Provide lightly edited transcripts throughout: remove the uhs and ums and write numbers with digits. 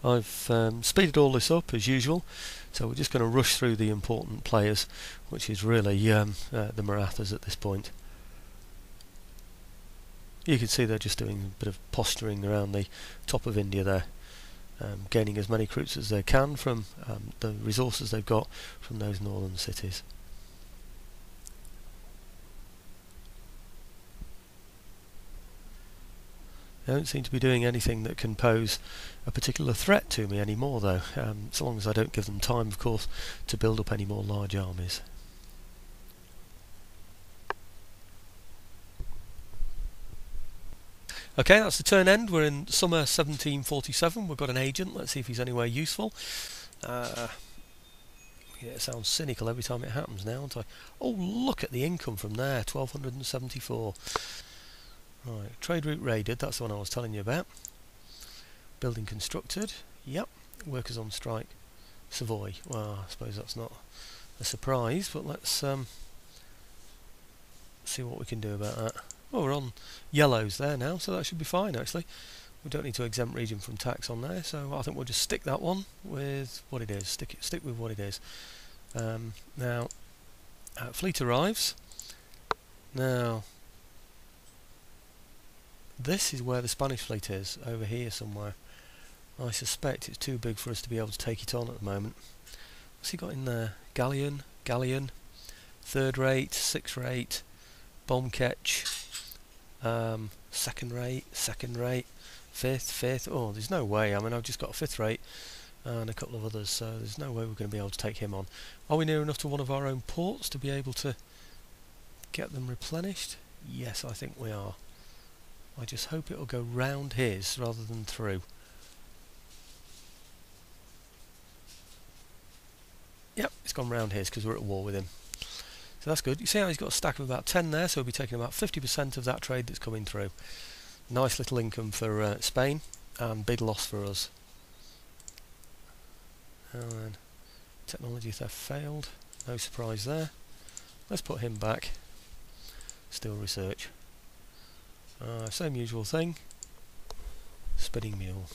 I've speeded all this up as usual, so we're just going to rush through the important players, which is really the Marathas at this point. You can see they're just doing a bit of posturing around the top of India there, gaining as many recruits as they can from the resources they've got from those northern cities. They don't seem to be doing anything that can pose a particular threat to me anymore though, so long as I don't give them time, of course, to build up any more large armies. Okay, that's the turn end. We're in summer 1747. We've got an agent. Let's see if he's anywhere useful. Yeah, it sounds cynical every time it happens now, don't I? Oh, look at the income from there, 1274. Right, trade route raided, that's the one I was telling you about. Building constructed, yep. Workers on strike, Savoy. Well, I suppose that's not a surprise, but let's see what we can do about that. Oh, we're on yellows there now, so that should be fine actually. We don't need to exempt region from tax on there, so I think we'll just stick that one with what it is. Stick with what it is. Now, fleet arrives. Now, this is where the Spanish fleet is, over here somewhere. I suspect it's too big for us to be able to take it on at the moment. What's he got in there? Galleon, third rate, sixth rate, bomb catch, second rate, fifth. Oh, there's no way. I mean, I've just got a fifth rate and a couple of others, so there's no way we're going to be able to take him on. Are we near enough to one of our own ports to be able to get them replenished? Yes, I think we are. I just hope it'll go round his rather than through. Yep, it's gone round his because we're at war with him. So that's good. You see how he's got a stack of about 10 there, so we'll be taking about 50% of that trade that's coming through. Nice little income for Spain, and big loss for us. And technology theft failed. No surprise there. Let's put him back. Still research. Same usual thing. Spinning mule.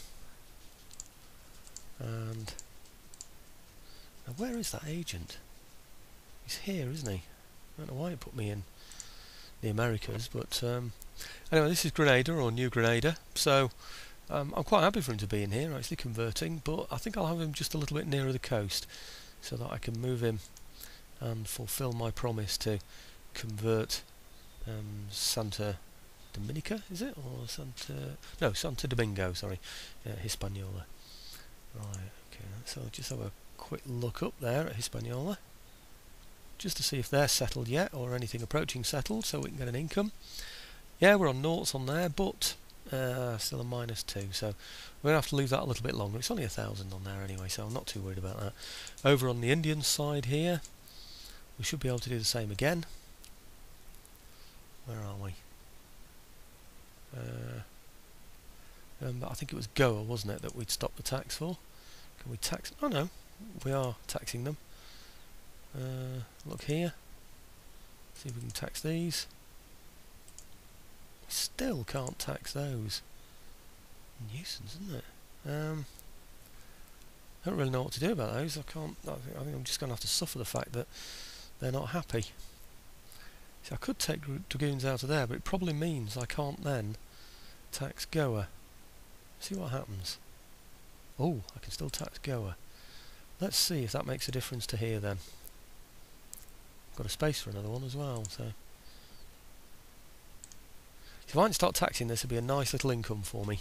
And now where is that agent? He's here, isn't he? I don't know why it put me in the Americas, but anyway, this is Grenada, or New Grenada, so I'm quite happy for him to be in here, actually converting, but I think I'll have him just a little bit nearer the coast so that I can move him and fulfill my promise to convert Santa Dominica, is it? Or Santo Domingo, sorry, Hispaniola. Right, okay, so just have a quick look up there at Hispaniola, just to see if they're settled yet, or anything approaching settled, so we can get an income. Yeah, we're on noughts on there, but still a -2, so we're going to have to leave that a little bit longer. It's only 1,000 on there anyway, so I'm not too worried about that. Over on the Indian side here, we should be able to do the same again. Where are we? I think it was Goa, wasn't it, that we'd stop the tax for? Can we tax? Oh no, we are taxing them. Look here. See if we can tax these. We still can't tax those. Nuisance, isn't it? I don't really know what to do about those. I think I'm just going to have to suffer the fact that they're not happy. See, I could take dragoons out of there, but it probably means I can't then tax Goa. See what happens. Oh, I can still tax Goa. Let's see if that makes a difference to here then. Got a space for another one as well, so if I can start taxing this, it'll be a nice little income for me.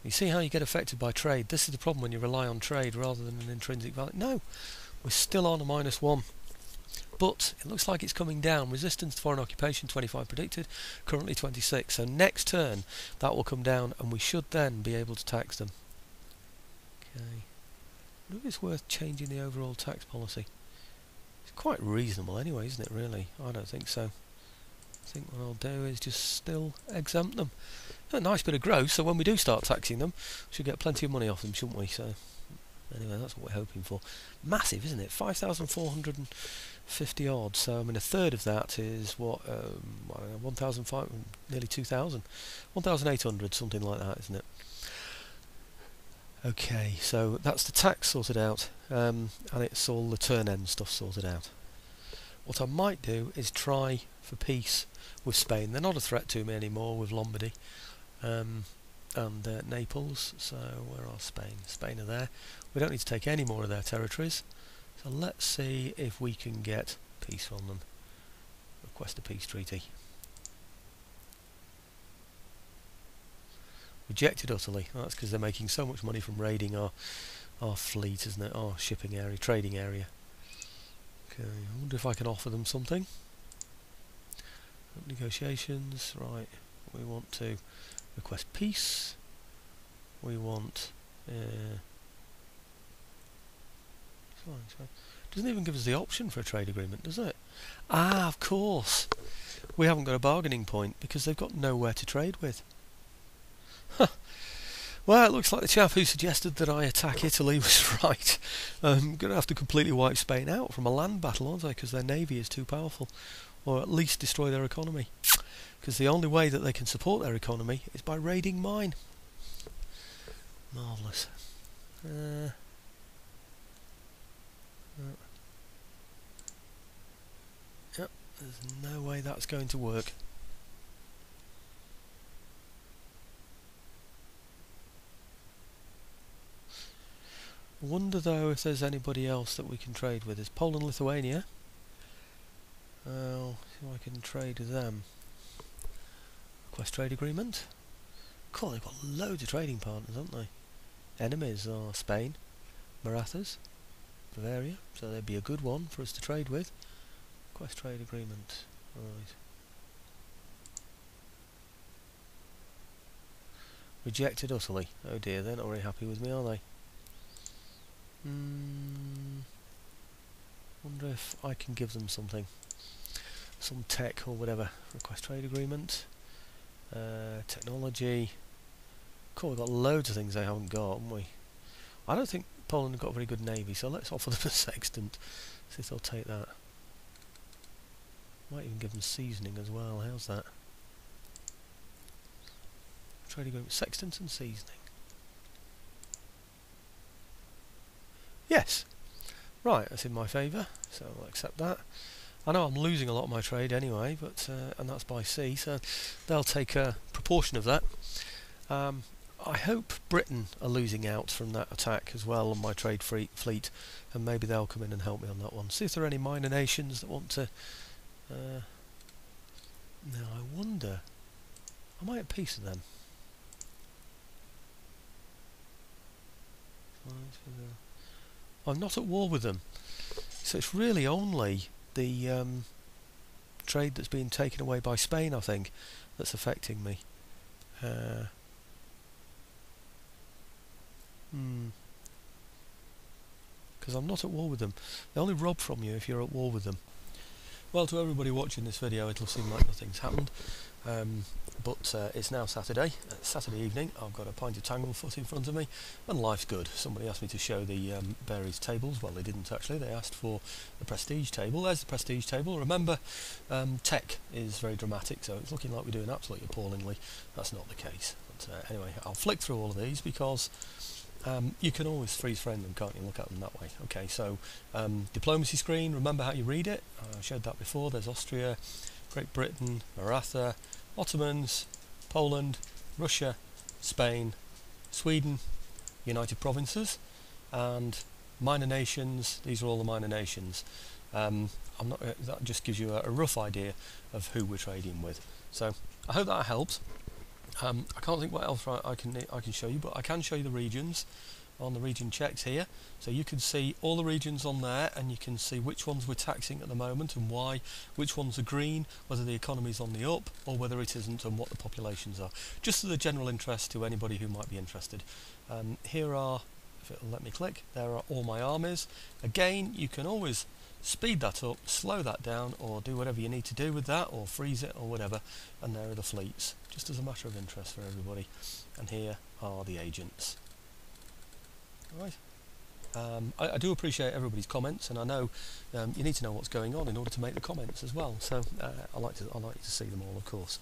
You see how you get affected by trade? This is the problem when you rely on trade rather than an intrinsic value. No, we're still on a -1. But it looks like it's coming down. Resistance to foreign occupation 25 predicted, currently 26. So next turn that will come down and we should then be able to tax them. Okay. I wonder if it's worth changing the overall tax policy. It's quite reasonable anyway, isn't it, really? I don't think so. I think what I'll do is just still exempt them. A nice bit of growth, so when we do start taxing them, we should get plenty of money off them, shouldn't we? So anyway, that's what we're hoping for. Massive, isn't it? 5,450 odd. So I mean, a third of that is what? 1,500, nearly 2,000, 1,800, something like that, isn't it? Okay, so that's the tax sorted out, and it's all the turn end stuff sorted out. What I might do is try for peace with Spain. They're not a threat to me anymore with Lombardy and Naples. So where are Spain? Spain are there. We don't need to take any more of their territories. So let's see if we can get peace from them. Request a peace treaty. Rejected utterly. Oh, that's because they're making so much money from raiding our fleet, isn't it? Our shipping area, trading area. Okay, I wonder if I can offer them something. Negotiations, right. We want to request peace. We want... doesn't even give us the option for a trade agreement, does it? Ah, of course. We haven't got a bargaining point because they've got nowhere to trade with. Huh. Well, it looks like the chap who suggested that I attack Italy was right. I'm going to have to completely wipe Spain out from a land battle, aren't I? Because their navy is too powerful. Or at least destroy their economy. Because the only way that they can support their economy is by raiding mine. Marvellous. Yep, there's no way that's going to work. I wonder though if there's anybody else that we can trade with. There's Poland, Lithuania. Oh, see if I can trade with them. Request trade agreement. Cool, they've got loads of trading partners, haven't they? Enemies are Spain, Marathas, Bavaria, so they'd be a good one for us to trade with. Request trade agreement. Right. Rejected utterly. Oh dear, they're not very happy with me, are they? Wonder if I can give them something. Some tech or whatever. Request trade agreement. Technology. Cool, we've got loads of things they haven't got, haven't we? I don't think Poland have got a very good navy, so let's offer them a sextant. See if they'll take that. Might even give them seasoning as well. How's that? Trade agreement, sextant and seasoning. Yes. Right, that's in my favour, so I'll accept that. I know I'm losing a lot of my trade anyway, but and that's by sea, so they'll take a proportion of that. I hope Britain are losing out from that attack as well on my trade fleet, and maybe they'll come in and help me on that one. See if there are any minor nations that want to... now I wonder... Am I at peace with them? I'm not at war with them, so it's really only the trade that's being taken away by Spain, I think, that's affecting me. Because I'm not at war with them. They only rob from you if you're at war with them. Well, to everybody watching this video, it'll seem like nothing's happened. But it's now Saturday evening. I've got a pint of tanglefoot in front of me, and life's good. Somebody asked me to show the various tables. Well, they didn't actually. They asked for the prestige table. There's the prestige table. Remember, tech is very dramatic, so it's looking like we're doing absolutely appallingly. That's not the case. But anyway, I'll flick through all of these because you can always freeze frame them, can't you? Look at them that way. Okay, so diplomacy screen. Remember how you read it. I showed that before. There's Austria, Great Britain, Maratha, Ottomans, Poland, Russia, Spain, Sweden, United Provinces, and minor nations. These are all the minor nations. That just gives you a rough idea of who we're trading with. So I hope that helps. I can't think what else I can show you, but I can show you the regions on the region checks here, so you can see all the regions on there, and you can see which ones we're taxing at the moment and why, which ones are green, whether the economy is on the up or whether it isn't, and what the populations are, just as a general interest to anybody who might be interested. Here are, if it'll let me click, there are all my armies. Again, you can always speed that up, slow that down, or do whatever you need to do with that, or freeze it or whatever, and there are the fleets, just as a matter of interest for everybody. And here are the agents. Right. I do appreciate everybody's comments, and I know you need to know what's going on in order to make the comments as well. So I like to see them all, of course.